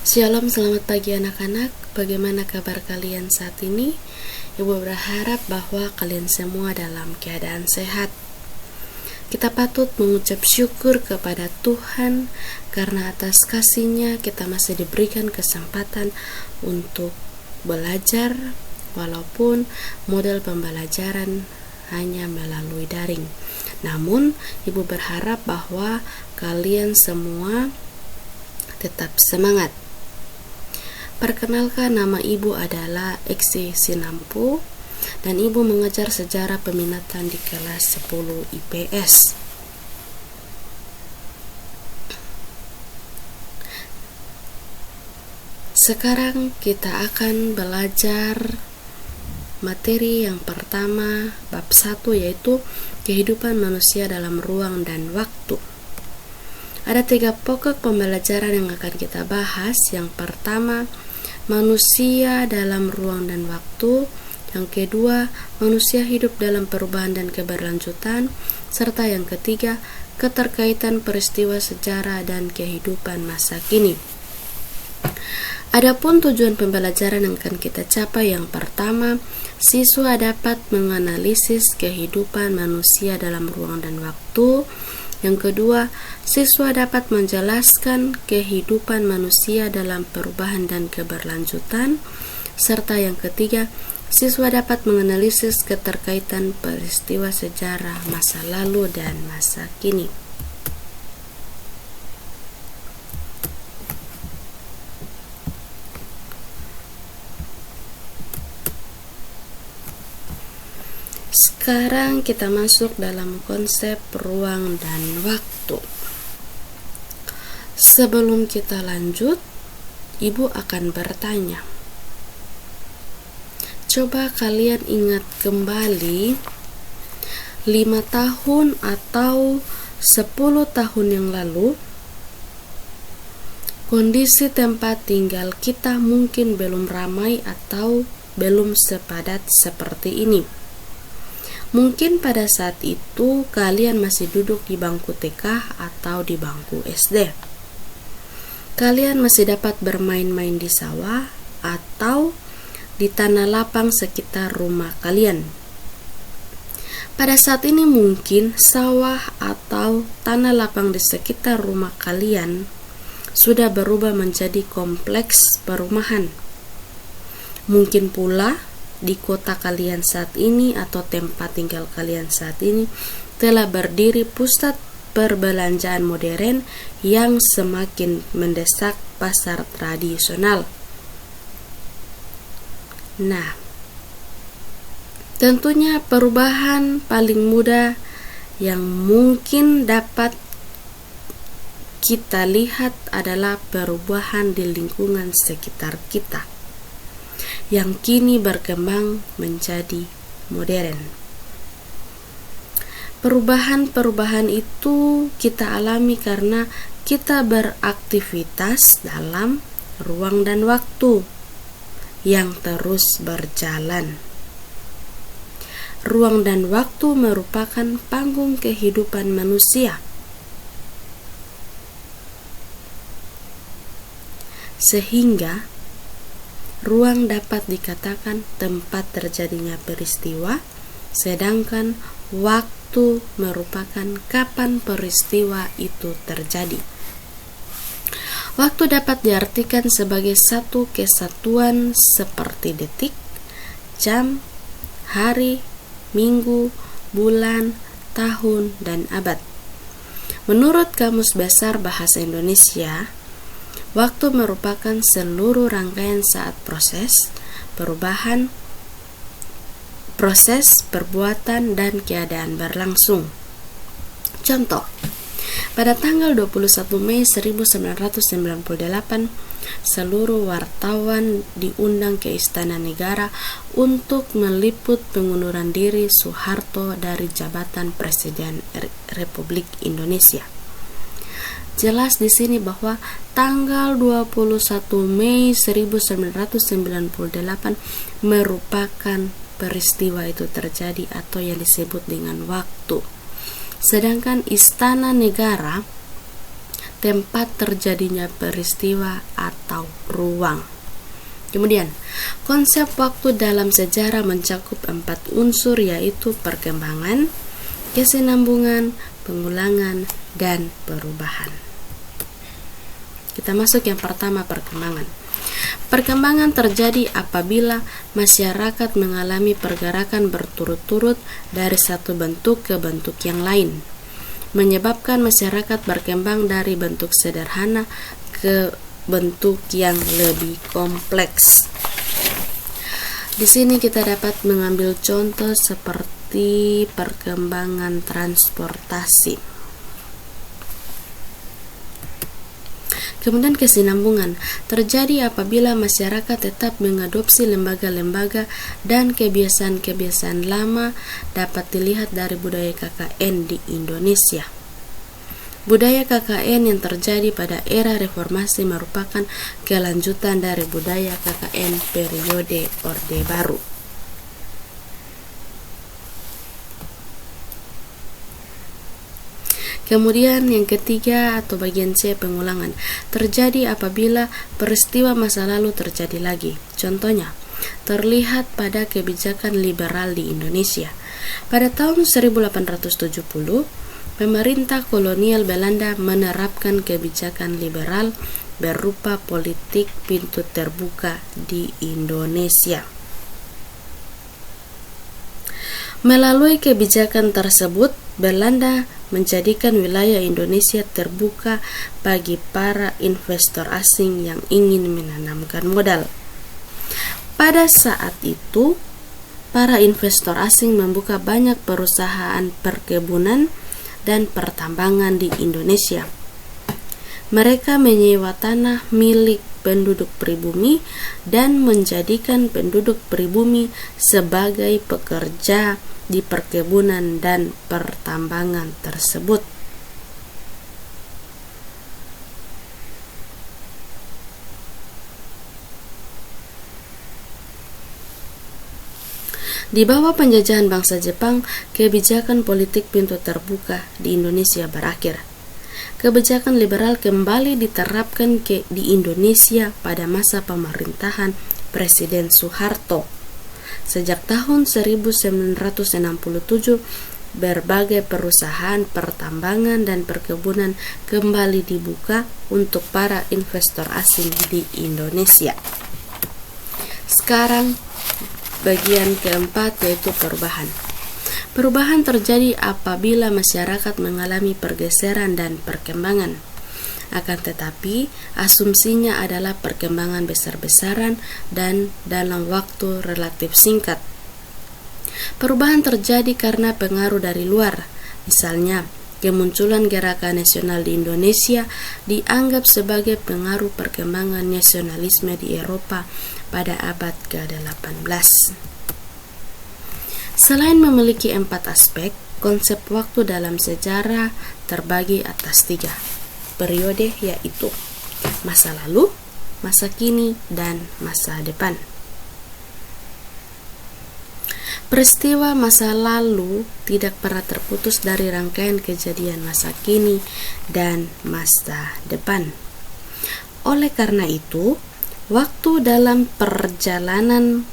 Shalom, selamat pagi anak-anak. Bagaimana kabar kalian saat ini? Ibu berharap bahwa kalian semua dalam keadaan sehat. Kita patut mengucap syukur kepada Tuhan karena atas kasih-Nya kita masih diberikan kesempatan untuk belajar walaupun model pembelajaran hanya melalui daring. Namun, Ibu berharap bahwa kalian semua tetap semangat. Perkenalkan, nama Ibu adalah Eksi Sinampu dan Ibu mengajar sejarah peminatan di kelas 10 IPS. Sekarang kita akan belajar materi yang pertama, bab 1, yaitu kehidupan manusia dalam ruang dan waktu. Ada 3 pokok pembelajaran yang akan kita bahas. Yang pertama, manusia dalam ruang dan waktu. Yang kedua, manusia hidup dalam perubahan dan keberlanjutan. Serta yang ketiga, keterkaitan peristiwa sejarah dan kehidupan masa kini. Adapun tujuan pembelajaran yang akan kita capai, yang pertama, siswa dapat menganalisis kehidupan manusia dalam ruang dan waktu. Yang kedua, siswa dapat menjelaskan kehidupan manusia dalam perubahan dan keberlanjutan. Serta yang ketiga, siswa dapat menganalisis keterkaitan peristiwa sejarah masa lalu dan masa kini. Sekarang kita masuk dalam konsep ruang dan waktu. Sebelum kita lanjut, Ibu akan bertanya. Coba kalian ingat kembali 5 tahun atau 10 tahun yang lalu, kondisi tempat tinggal kita mungkin belum ramai atau belum sepadat seperti ini. Mungkin pada saat itu kalian masih duduk di bangku TK atau di bangku SD. Kalian masih dapat bermain-main di sawah atau di tanah lapang sekitar rumah kalian. Pada saat ini mungkin sawah atau tanah lapang di sekitar rumah kalian sudah berubah menjadi kompleks perumahan. Mungkin pula di kota kalian saat ini atau tempat tinggal kalian saat ini telah berdiri pusat perbelanjaan modern yang semakin mendesak pasar tradisional. Nah, tentunya perubahan paling mudah yang mungkin dapat kita lihat adalah perubahan di lingkungan sekitar kita yang kini berkembang menjadi modern. Perubahan-perubahan itu kita alami karena kita beraktivitas dalam ruang dan waktu yang terus berjalan. Ruang dan waktu merupakan panggung kehidupan manusia. Sehingga ruang dapat dikatakan tempat terjadinya peristiwa, sedangkan waktu merupakan kapan peristiwa itu terjadi. Waktu dapat diartikan sebagai satu kesatuan seperti detik, jam, hari, minggu, bulan, tahun, dan abad. Menurut Kamus Besar Bahasa Indonesia, waktu merupakan seluruh rangkaian saat proses, perubahan, proses, perbuatan, dan keadaan berlangsung. Contoh, pada tanggal 21 Mei 1998, seluruh wartawan diundang ke Istana Negara untuk meliput pengunduran diri Soeharto dari jabatan Presiden Republik Indonesia. Jelas di sini bahwa tanggal 21 Mei 1998 merupakan peristiwa itu terjadi atau yang disebut dengan waktu. Sedangkan Istana Negara tempat terjadinya peristiwa atau ruang. Kemudian, konsep waktu dalam sejarah mencakup 4 unsur, yaitu perkembangan, kesinambungan, pengulangan, dan perubahan. Kita masuk yang pertama, perkembangan. Perkembangan terjadi apabila masyarakat mengalami pergerakan berturut-turut dari satu bentuk ke bentuk yang lain, menyebabkan masyarakat berkembang dari bentuk sederhana ke bentuk yang lebih kompleks. Di sini kita dapat mengambil contoh seperti perkembangan transportasi. Kemudian kesinambungan terjadi apabila masyarakat tetap mengadopsi lembaga-lembaga dan kebiasaan-kebiasaan lama dapat dilihat dari budaya KKN di Indonesia. Budaya KKN yang terjadi pada era reformasi merupakan kelanjutan dari budaya KKN periode Orde Baru. Kemudian yang ketiga atau bagian C, pengulangan, terjadi apabila peristiwa masa lalu terjadi lagi. Contohnya, terlihat pada kebijakan liberal di Indonesia. Pada tahun 1870, pemerintah kolonial Belanda menerapkan kebijakan liberal berupa politik pintu terbuka di Indonesia. Melalui kebijakan tersebut, Belanda menjadikan wilayah Indonesia terbuka bagi para investor asing yang ingin menanamkan modal. Pada saat itu, para investor asing membuka banyak perusahaan perkebunan dan pertambangan di Indonesia. Mereka menyewa tanah milik penduduk pribumi dan menjadikan penduduk pribumi sebagai pekerja di perkebunan dan pertambangan tersebut. Di bawah penjajahan bangsa Jepang, kebijakan politik pintu terbuka di Indonesia berakhir. Kebijakan liberal kembali diterapkan di Indonesia pada masa pemerintahan Presiden Soeharto. Sejak tahun 1967, berbagai perusahaan pertambangan dan perkebunan kembali dibuka untuk para investor asing di Indonesia. Sekarang bagian keempat, yaitu perubahan. Perubahan terjadi apabila masyarakat mengalami pergeseran dan perkembangan. Akan tetapi, asumsinya adalah perkembangan besar-besaran dan dalam waktu relatif singkat. Perubahan terjadi karena pengaruh dari luar. Misalnya, kemunculan gerakan nasional di Indonesia dianggap sebagai pengaruh perkembangan nasionalisme di Eropa pada abad ke-18. Selain memiliki 4 aspek, konsep waktu dalam sejarah terbagi atas 3 periode, yaitu masa lalu, masa kini, dan masa depan. Peristiwa masa lalu tidak pernah terputus dari rangkaian kejadian masa kini dan masa depan. Oleh karena itu, waktu dalam perjalanan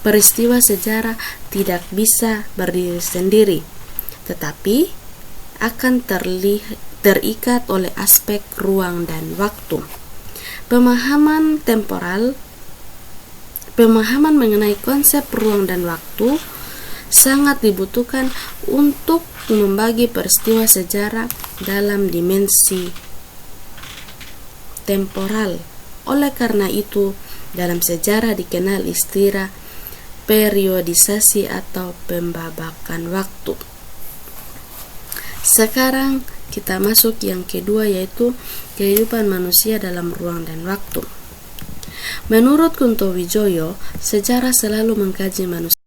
peristiwa sejarah tidak bisa berdiri sendiri, tetapi akan terikat oleh aspek ruang dan waktu. Pemahaman mengenai konsep ruang dan waktu sangat dibutuhkan untuk membagi peristiwa sejarah dalam dimensi temporal. Oleh karena itu, dalam sejarah dikenal istilah periodisasi atau pembabakan waktu. Sekarang kita masuk yang kedua, yaitu kehidupan manusia dalam ruang dan waktu. Menurut Kunto Wijoyo, sejarah selalu mengkaji manusia